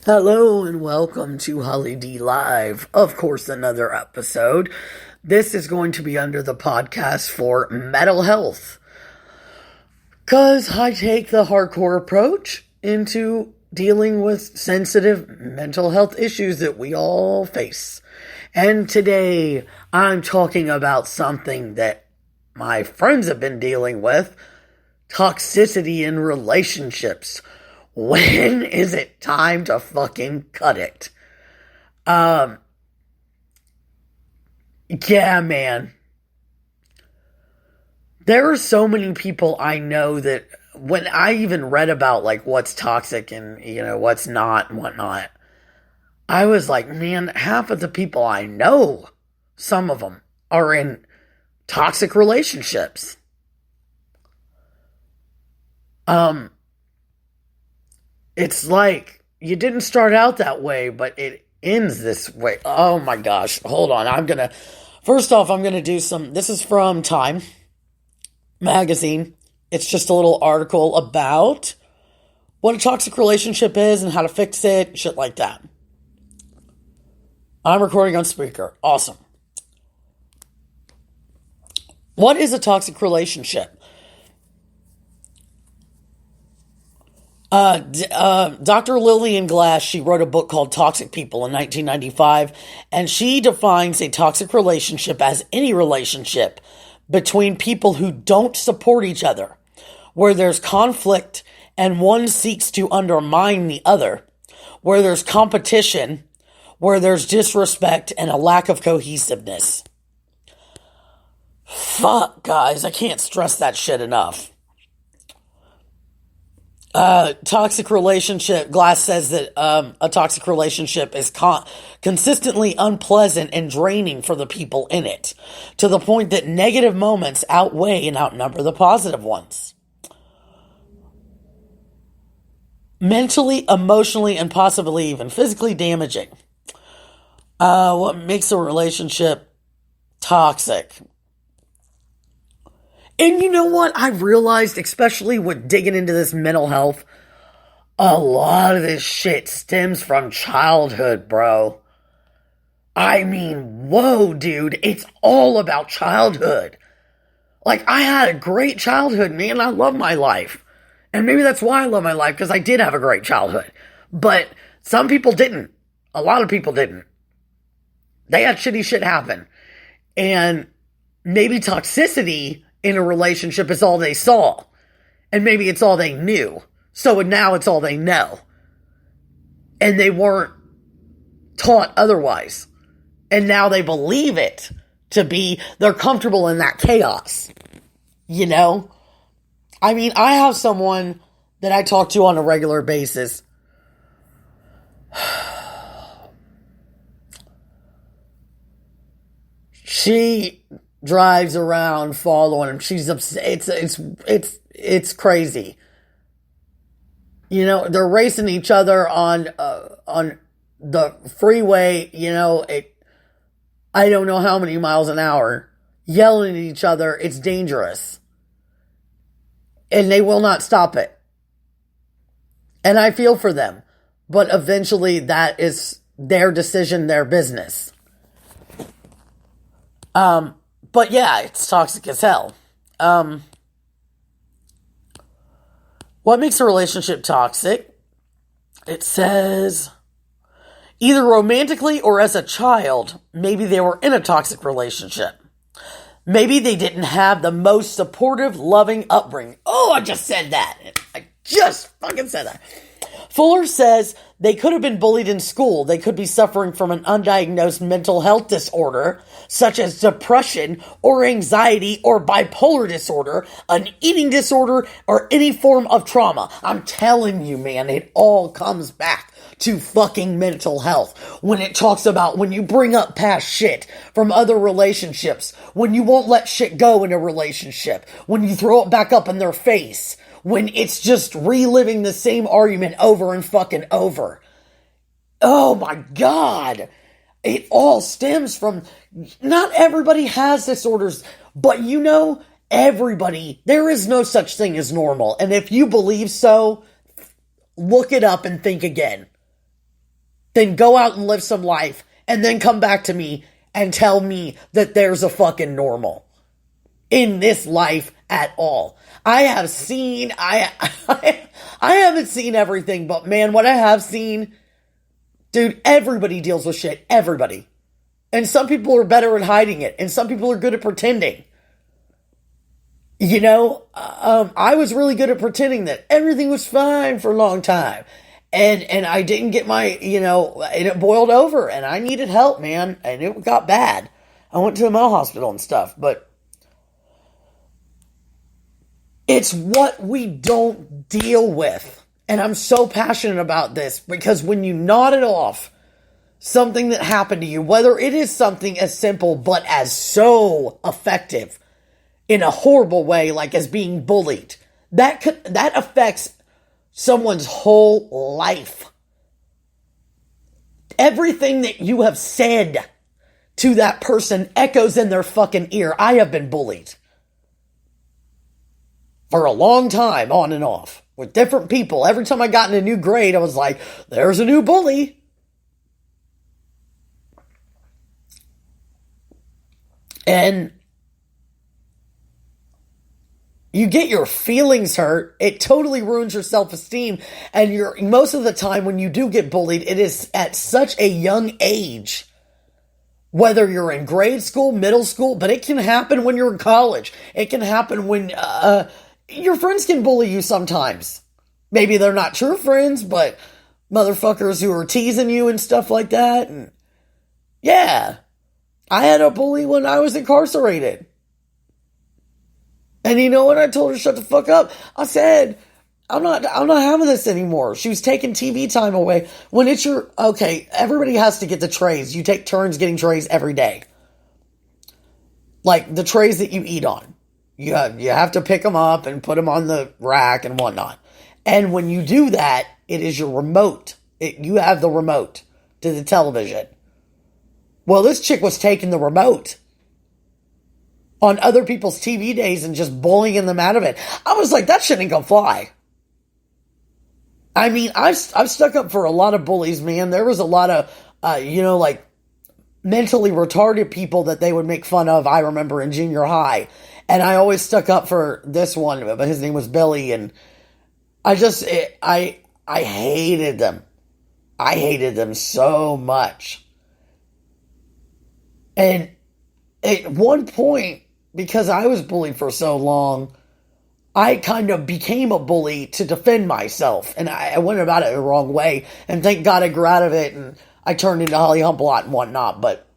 Hello and welcome to Holly D Live. Of course, another episode. This is going to be under the podcast for mental health. Because I take the hardcore approach into dealing with sensitive mental health issues that we all face. And today I'm talking about something that my friends have been dealing with: toxicity in relationships. When is it time to fucking cut it? Yeah, man. There are so many people I know that when I even read about like what's toxic and, what's not and whatnot, I was like, man, half of the people I know, some of them are in toxic relationships. It's like you didn't start out that way, but it ends this way. Oh my gosh. Hold on. First off, I'm going to do this is from Time magazine. It's just a little article about what a toxic relationship is and how to fix it, shit like that. I'm recording on speaker. Awesome. What is a toxic relationship? Dr. Lillian Glass, she wrote a book called Toxic People in 1995, and she defines a toxic relationship as any relationship between people who don't support each other, where there's conflict and one seeks to undermine the other, where there's competition, where there's disrespect and a lack of cohesiveness. Fuck, guys, I can't stress that shit enough. Toxic relationship, Glass says that a toxic relationship is consistently unpleasant and draining for the people in it, to the point that negative moments outweigh and outnumber the positive ones. Mentally, emotionally, and possibly even physically damaging. What makes a relationship toxic? And you know what? I realized, especially with digging into this mental health, a lot of this shit stems from childhood, bro. I mean, whoa, dude. It's all about childhood. Like, I had a great childhood, man. I love my life. And maybe that's why I love my life, because I did have a great childhood. But some people didn't. A lot of people didn't. They had shitty shit happen. And maybe toxicity in a relationship is all they saw. And maybe it's all they knew. So now it's all they know. And they weren't taught otherwise. And now they believe it to be, they're comfortable in that chaos. You know? I mean, I have someone that I talk to on a regular basis. She drives around following him. She's upset. It's crazy. You know, they're racing each other on the freeway. You know, I don't know how many miles an hour, yelling at each other. It's dangerous, and they will not stop it. And I feel for them, but eventually that is their decision, their business. But yeah, it's toxic as hell. What makes a relationship toxic? It says, either romantically or as a child, maybe they were in a toxic relationship. Maybe they didn't have the most supportive, loving upbringing. Oh, I just said that. I just fucking said that. Fuller says they could have been bullied in school. They could be suffering from an undiagnosed mental health disorder, such as depression or anxiety or bipolar disorder, an eating disorder, or any form of trauma. I'm telling you, man, it all comes back to fucking mental health. When it talks about when you bring up past shit from other relationships, when you won't let shit go in a relationship, when you throw it back up in their face, when it's just reliving the same argument over and fucking over. Oh my God. It all stems from, not everybody has disorders, but you know, everybody, there is no such thing as normal. And if you believe so, look it up and think again. than go out and live some life and then come back to me and tell me that there's a fucking normal in this life at all. I haven't seen everything, but man, what I have seen, dude, everybody deals with shit. Everybody. And some people are better at hiding it, and some people are good at pretending. I was really good at pretending that everything was fine for a long time. And I didn't get my, and it boiled over, and I needed help, man, and it got bad. I went to a mental hospital and stuff, but it's what we don't deal with. And I'm so passionate about this, because when you nod it off, something that happened to you, whether it is something as simple but as so effective in a horrible way, like as being bullied, that affects someone's whole life. Everything that you have said to that person echoes in their fucking ear. I have been bullied for a long time, on and off, with different people. Every time I got in a new grade, I was like, there's a new bully. And you get your feelings hurt. It totally ruins your self-esteem. And most of the time when you do get bullied, it is at such a young age. Whether you're in grade school, middle school, but it can happen when you're in college. It can happen when your friends can bully you sometimes. Maybe they're not true friends, but motherfuckers who are teasing you and stuff like that. And yeah. I had a bully when I was incarcerated. And you know what? I told her to shut the fuck up. I said, I'm not having this anymore. She was taking TV time away. When it's everybody has to get the trays. You take turns getting trays every day. Like the trays that you eat on. You have to pick them up and put them on the rack and whatnot. And when you do that, it is your remote. You have the remote to the television. Well, this chick was taking the remote on other people's TV days and just bullying them out of it. I was like, that shit ain't gonna fly. I mean, I've stuck up for a lot of bullies, man. There was a lot of, like mentally retarded people that they would make fun of, I remember in junior high. And I always stuck up for this one, but his name was Billy. And I hated them. I hated them so much. And at one point, because I was bullied for so long, I kind of became a bully to defend myself. And I went about it the wrong way. And thank God I grew out of it. And I turned into Holly Hump-a-Lot and whatnot. But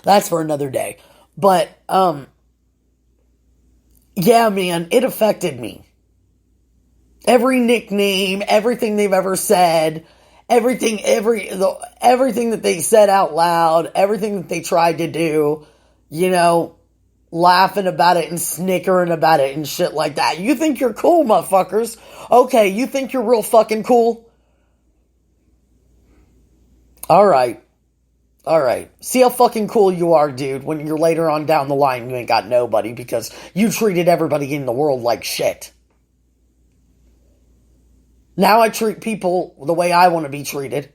that's for another day. But, yeah, man, it affected me. Every nickname, everything they've ever said, everything that they said out loud, everything that they tried to do, laughing about it and snickering about it and shit like that. You think you're cool, motherfuckers. Okay, you think you're real fucking cool? Alright. See how fucking cool you are, dude, when you're later on down the line, you ain't got nobody because you treated everybody in the world like shit. Now I treat people the way I want to be treated.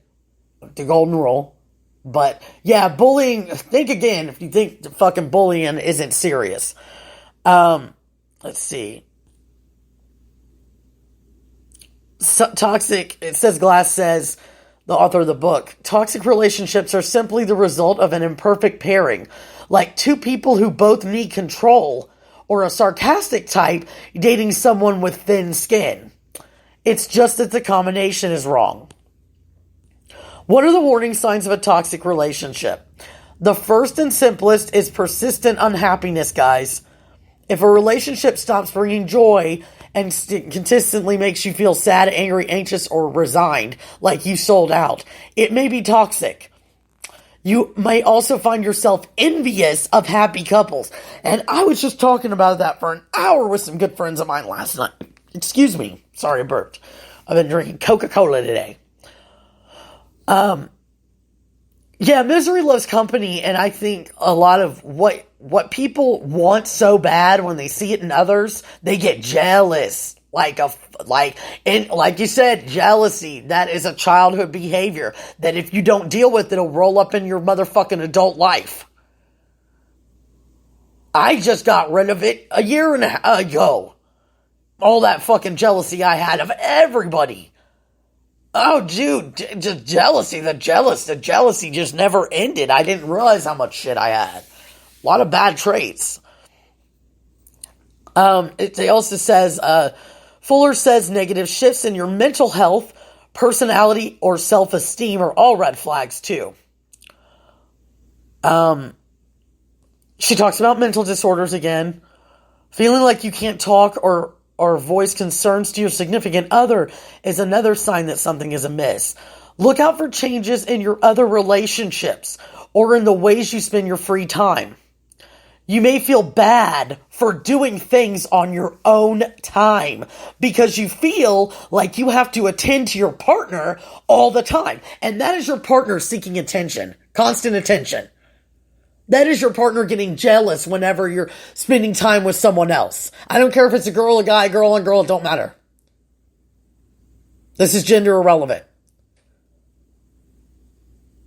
The golden rule. But, yeah, bullying, think again if you think the fucking bullying isn't serious. Let's see. It says, Glass says, the author of the book, toxic relationships are simply the result of an imperfect pairing. Like two people who both need control, or a sarcastic type dating someone with thin skin. It's just that the combination is wrong. What are the warning signs of a toxic relationship? The first and simplest is persistent unhappiness, guys. If a relationship stops bringing joy and consistently makes you feel sad, angry, anxious, or resigned, like you sold out, it may be toxic. You may also find yourself envious of happy couples. And I was just talking about that for an hour with some good friends of mine last night. Excuse me. Sorry, I burped. I've been drinking Coca-Cola today. Yeah, misery loves company, and I think a lot of what people want so bad when they see it in others, they get jealous. And like you said, jealousy, that is a childhood behavior that if you don't deal with, it'll roll up in your motherfucking adult life. I just got rid of it a year and a half ago. All that fucking jealousy I had of everybody. Oh, dude, just jealousy. The jealousy just never ended. I didn't realize how much shit I had. A lot of bad traits. It also says, Fuller says negative shifts in your mental health, personality, or self-esteem are all red flags too. She talks about mental disorders again. Feeling like you can't talk or voice concerns to your significant other is another sign that something is amiss. Look out for changes in your other relationships or in the ways you spend your free time. You may feel bad for doing things on your own time because you feel like you have to attend to your partner all the time. And that is your partner seeking attention, constant attention. That is your partner getting jealous whenever you're spending time with someone else. I don't care if it's a girl, a guy, girl on girl, it don't matter. This is gender irrelevant.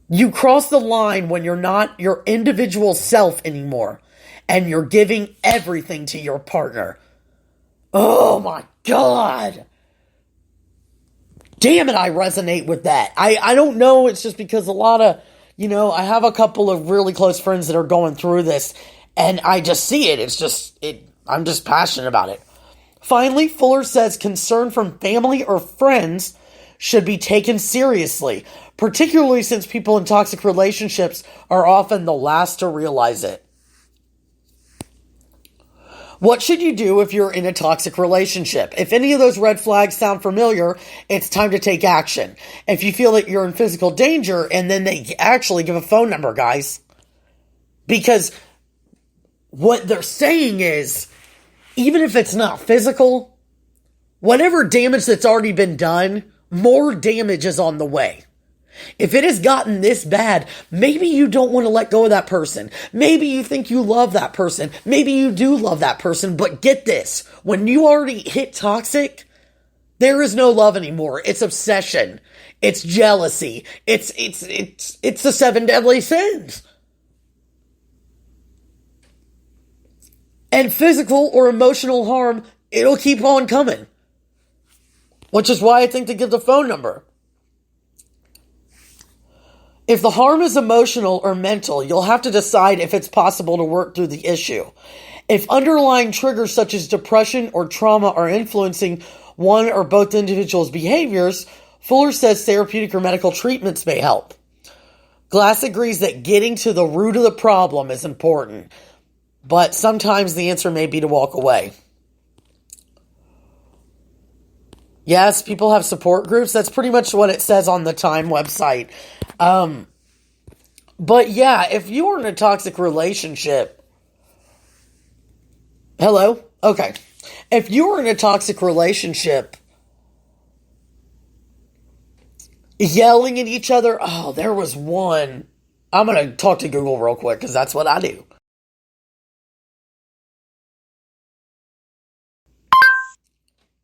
You cross the line when you're not your individual self anymore and you're giving everything to your partner. Oh my God. Damn it, I resonate with that. I don't know, it's just because a lot of, I have a couple of really close friends that are going through this, and I just see it. I'm just passionate about it. Finally, Fuller says concern from family or friends should be taken seriously, particularly since people in toxic relationships are often the last to realize it. What should you do if you're in a toxic relationship? If any of those red flags sound familiar, it's time to take action. If you feel that you're in physical danger, and then they actually give a phone number, guys. Because what they're saying is, even if it's not physical, whatever damage that's already been done, more damage is on the way. If it has gotten this bad, maybe you don't want to let go of that person. Maybe you think you love that person. Maybe you do love that person, but get this. When you already hit toxic, there is no love anymore. It's obsession. It's jealousy. It's the 7 deadly sins. And physical or emotional harm, it'll keep on coming. Which is why I think to give the phone number. If the harm is emotional or mental, you'll have to decide if it's possible to work through the issue. If underlying triggers such as depression or trauma are influencing one or both individuals' behaviors, Fuller says therapeutic or medical treatments may help. Glass agrees that getting to the root of the problem is important, but sometimes the answer may be to walk away. Yes, people have support groups. That's pretty much what it says on the Time website. But yeah, if you are in a toxic relationship, hello? Okay. If you are in a toxic relationship, yelling at each other, oh, there was one. I'm going to talk to Google real quick because that's what I do.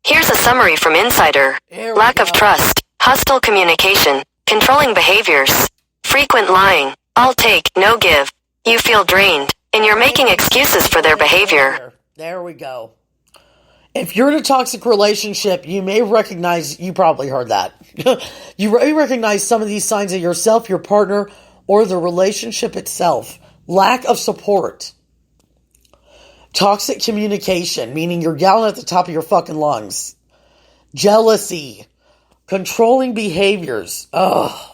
Here's a summary from Insider. Lack of trust, hostile communication, controlling behaviors, frequent lying, all take, no give. You feel drained, and you're making excuses for their behavior. There we go. If you're in a toxic relationship, you may recognize, you probably heard that. You may recognize some of these signs of yourself, your partner, or the relationship itself. Lack of support. Toxic communication, meaning you're yelling at the top of your fucking lungs. Jealousy. Controlling behaviors. Ugh.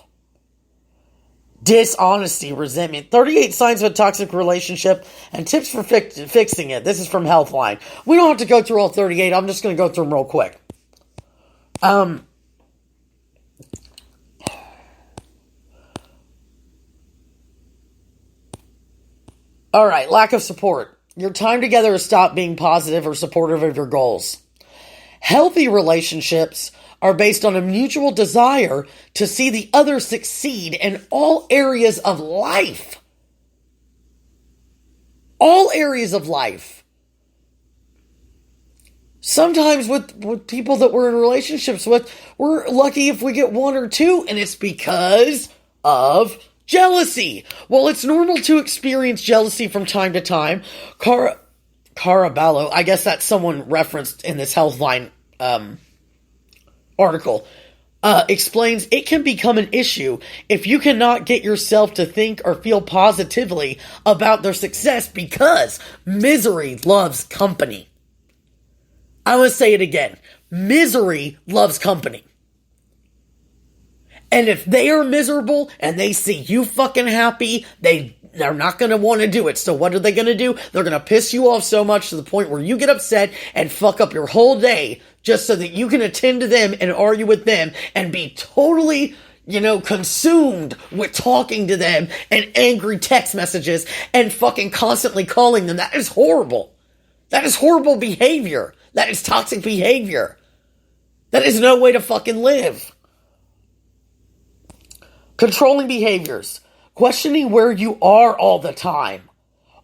Dishonesty, resentment. 38 signs of a toxic relationship and tips for fixing it. This is from Healthline. We don't have to go through all 38. I'm just going to go through them real quick. All right, lack of support. Your time together has stopped being positive or supportive of your goals. Healthy relationships are based on a mutual desire to see the other succeed in all areas of life. All areas of life. Sometimes with people that we're in relationships with, we're lucky if we get one or two, and it's because of jealousy. Well, it's normal to experience jealousy from time to time. Caraballo, I guess that's someone referenced in this Healthline article, explains it can become an issue if you cannot get yourself to think or feel positively about their success because misery loves company. I want to say it again. Misery loves company. And if they are miserable and they see you fucking happy, they're not going to want to do it. So what are they going to do? They're going to piss you off so much to the point where you get upset and fuck up your whole day just so that you can attend to them and argue with them and be totally, consumed with talking to them and angry text messages and fucking constantly calling them. That is horrible. That is horrible behavior. That is toxic behavior. That is no way to fucking live. Controlling behaviors. Questioning where you are all the time.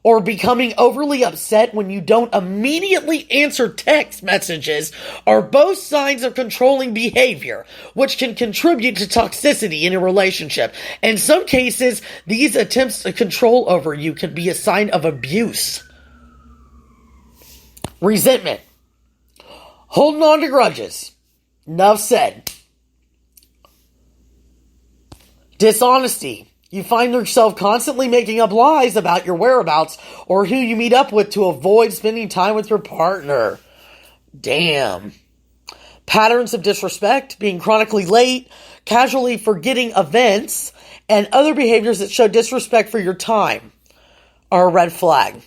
Or becoming overly upset when you don't immediately answer text messages are both signs of controlling behavior, which can contribute to toxicity in a relationship. In some cases, these attempts to control over you can be a sign of abuse. Resentment. Holding on to grudges. Enough said. Dishonesty. You find yourself constantly making up lies about your whereabouts or who you meet up with to avoid spending time with your partner. Damn. Patterns of disrespect, being chronically late, casually forgetting events, and other behaviors that show disrespect for your time are a red flag.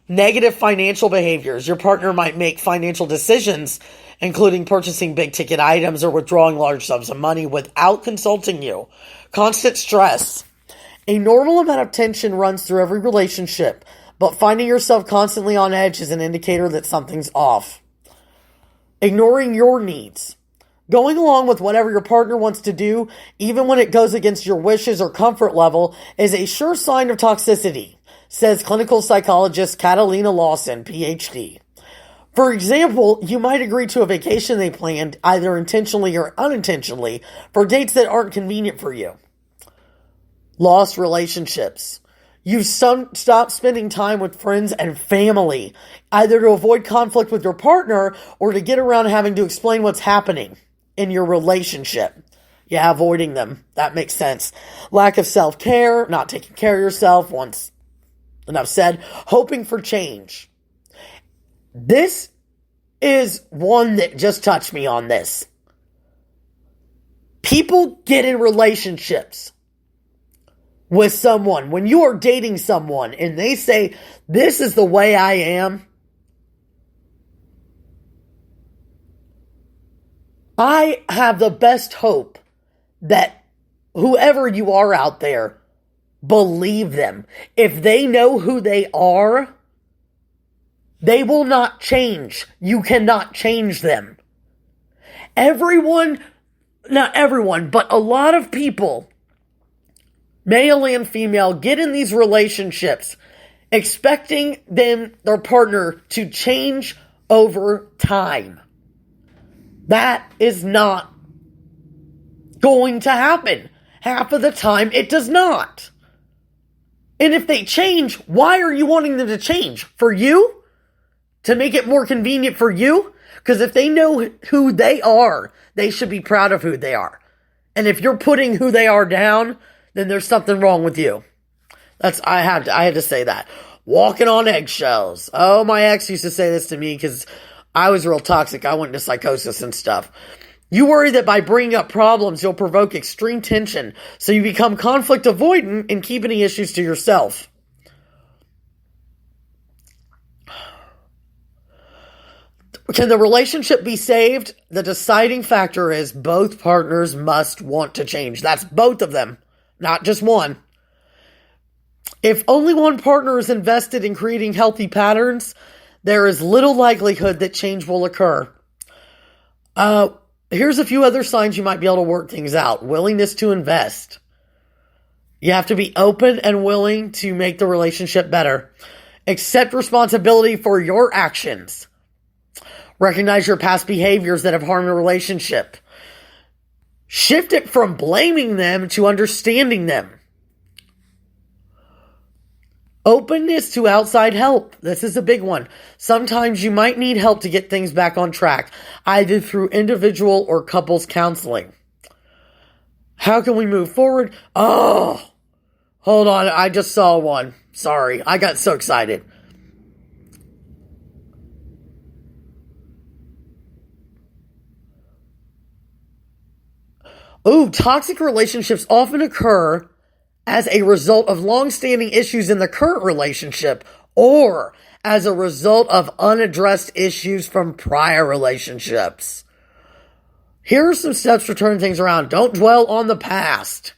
Negative financial behaviors. Your partner might make financial decisions, including purchasing big-ticket items or withdrawing large sums of money without consulting you. Constant stress. A normal amount of tension runs through every relationship, but finding yourself constantly on edge is an indicator that something's off. Ignoring your needs. Going along with whatever your partner wants to do, even when it goes against your wishes or comfort level, is a sure sign of toxicity, says clinical psychologist Catalina Lawson, PhD. For example, you might agree to a vacation they planned, either intentionally or unintentionally, for dates that aren't convenient for you. Lost relationships. You've stopped spending time with friends and family, either to avoid conflict with your partner or to get around having to explain what's happening in your relationship. Yeah, avoiding them. That makes sense. Lack of self-care, not taking care of yourself once enough said, hoping for change. This is one that just touched me on this. People get in relationships with someone, when you are dating someone and they say, this is the way I am, I have the best hope that whoever you are out there, believe them. If they know who they are, they will not change. You cannot change them. Not everyone, but a lot of people, male and female, get in these relationships expecting their partner to change over time. That is not going to happen. Half of the time, it does not. And if they change, why are you wanting them to change? For you? To make it more convenient for you? Because if they know who they are, they should be proud of who they are. And if you're putting who they are down, then there's something wrong with you. I had to say that. Walking on eggshells. Oh, my ex used to say this to me because I was real toxic. I went into psychosis and stuff. You worry that by bringing up problems, you'll provoke extreme tension, so you become conflict avoidant and keep any issues to yourself. Can the relationship be saved? The deciding factor is both partners must want to change. That's both of them, not just one. If only one partner is invested in creating healthy patterns, there is little likelihood that change will occur. Here's a few other signs you might be able to work things out. Willingness to invest. You have to be open and willing to make the relationship better. Accept responsibility for your actions. Recognize your past behaviors that have harmed a relationship. Shift it from blaming them to understanding them. Openness to outside help. This is a big one. Sometimes you might need help to get things back on track, either through individual or couples counseling. How can we move forward? Oh, hold on. I just saw one. Sorry. I got so excited. Ooh, toxic relationships often occur as a result of long-standing issues in the current relationship or as a result of unaddressed issues from prior relationships. Here are some steps to turn things around. Don't dwell on the past.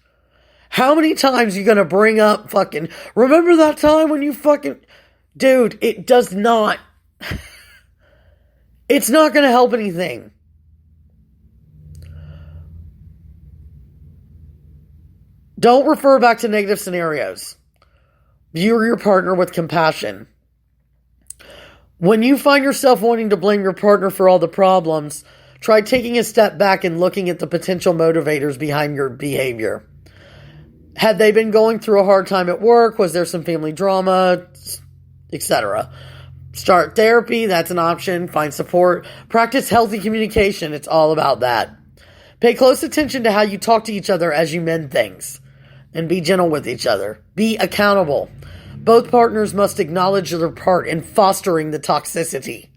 How many times are you going to bring up fucking, remember that time when you fucking, dude, it does not, it's not going to help anything. Don't refer back to negative scenarios. View your partner with compassion. When you find yourself wanting to blame your partner for all the problems, try taking a step back and looking at the potential motivators behind your behavior. Had they been going through a hard time at work? Was there some family drama? Etc. Start therapy. That's an option. Find support. Practice healthy communication. It's all about that. Pay close attention to how you talk to each other as you mend things. And be gentle with each other. Be accountable. Both partners must acknowledge their part in fostering the toxicity.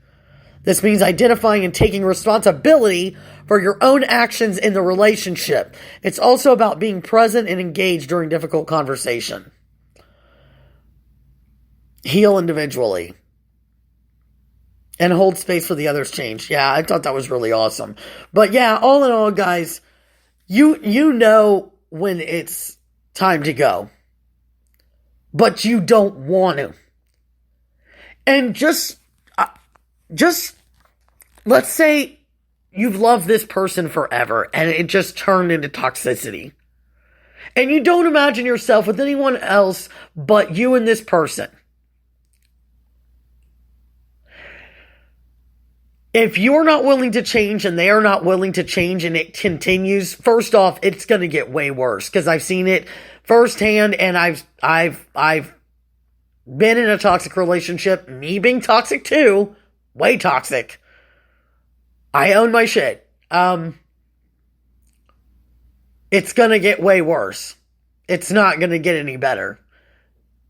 This means identifying and taking responsibility for your own actions in the relationship. It's also about being present and engaged during difficult conversation. Heal individually. And hold space for the other's change. Yeah, I thought that was really awesome. But yeah, all in all, guys, you know when it's time to go. But you don't want to. And just let's say you've loved this person forever and it just turned into toxicity. And you don't imagine yourself with anyone else but you and this person. If you're not willing to change and they are not willing to change and it continues, first off, it's going to get way worse because I've seen it firsthand and I've been in a toxic relationship, me being toxic too, way toxic. I own my shit. It's going to get way worse. It's not going to get any better.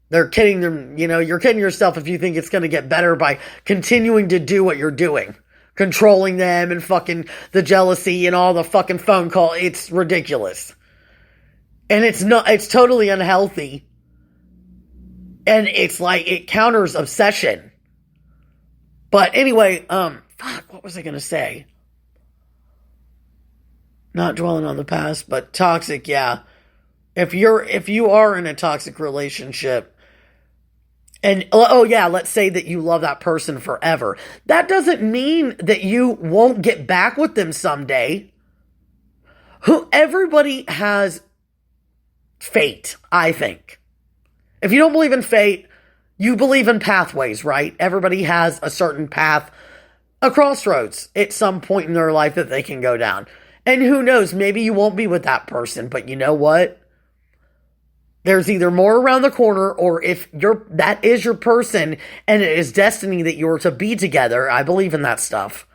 They're kidding them, you're kidding yourself if you think it's going to get better by continuing to do what you're doing. Controlling them and fucking the jealousy and all the fucking phone call. It's ridiculous. And it's totally unhealthy. And it's like, it counters obsession. But anyway, what was I going to say? Not dwelling on the past, but toxic, yeah. If you are in a toxic relationship, and, oh yeah, let's say that you love that person forever. That doesn't mean that you won't get back with them someday. Everybody has fate, I think. If you don't believe in fate, you believe in pathways, right? Everybody has a certain path, a crossroads at some point in their life that they can go down. And who knows, maybe you won't be with that person, but you know what? There's either more around the corner, or if that is your person and it is destiny that you're to be together. I believe in that stuff.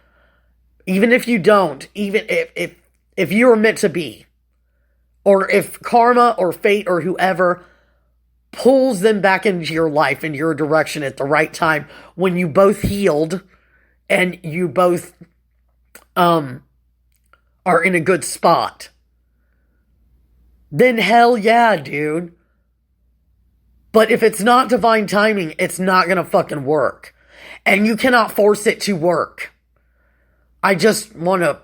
Even if you don't, even if you're meant to be, or if karma or fate or whoever pulls them back into your life, into your direction at the right time, when you both healed and you both are in a good spot, then hell yeah, dude. But if it's not divine timing, it's not going to fucking work. And you cannot force it to work. I just want to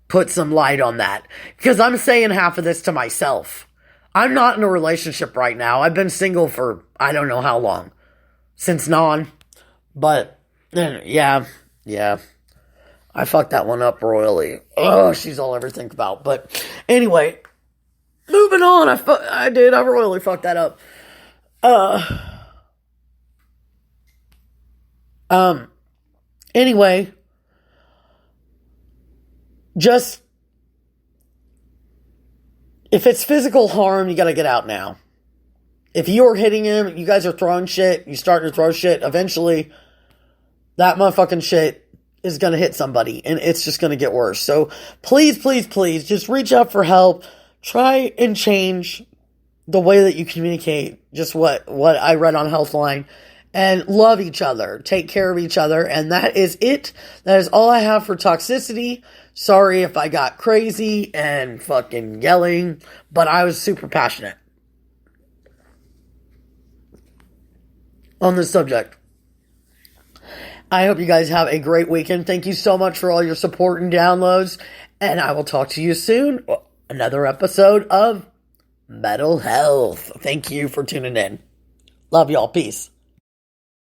put some light on that. Because I'm saying half of this to myself. I'm not in a relationship right now. I've been single for I don't know how long. Since non. But, yeah. I fucked that one up royally. Oh, she's all I ever think about. But anyway, moving on. I did. I royally fucked that up. Anyway, just, if it's physical harm, you got to get out now. If you're hitting him, you guys are throwing shit, you're starting to throw shit, eventually that motherfucking shit is going to hit somebody, and it's just going to get worse. So please, please, please, just reach out for help. Try and change the way that you communicate, just what I read on Healthline, and love each other. Take care of each other, and that is it. That is all I have for toxicity. Sorry if I got crazy and fucking yelling, but I was super passionate on this subject. I hope you guys have a great weekend. Thank you so much for all your support and downloads, and I will talk to you soon. Another episode of Mental Health. Thank you for tuning in. Love y'all. Peace.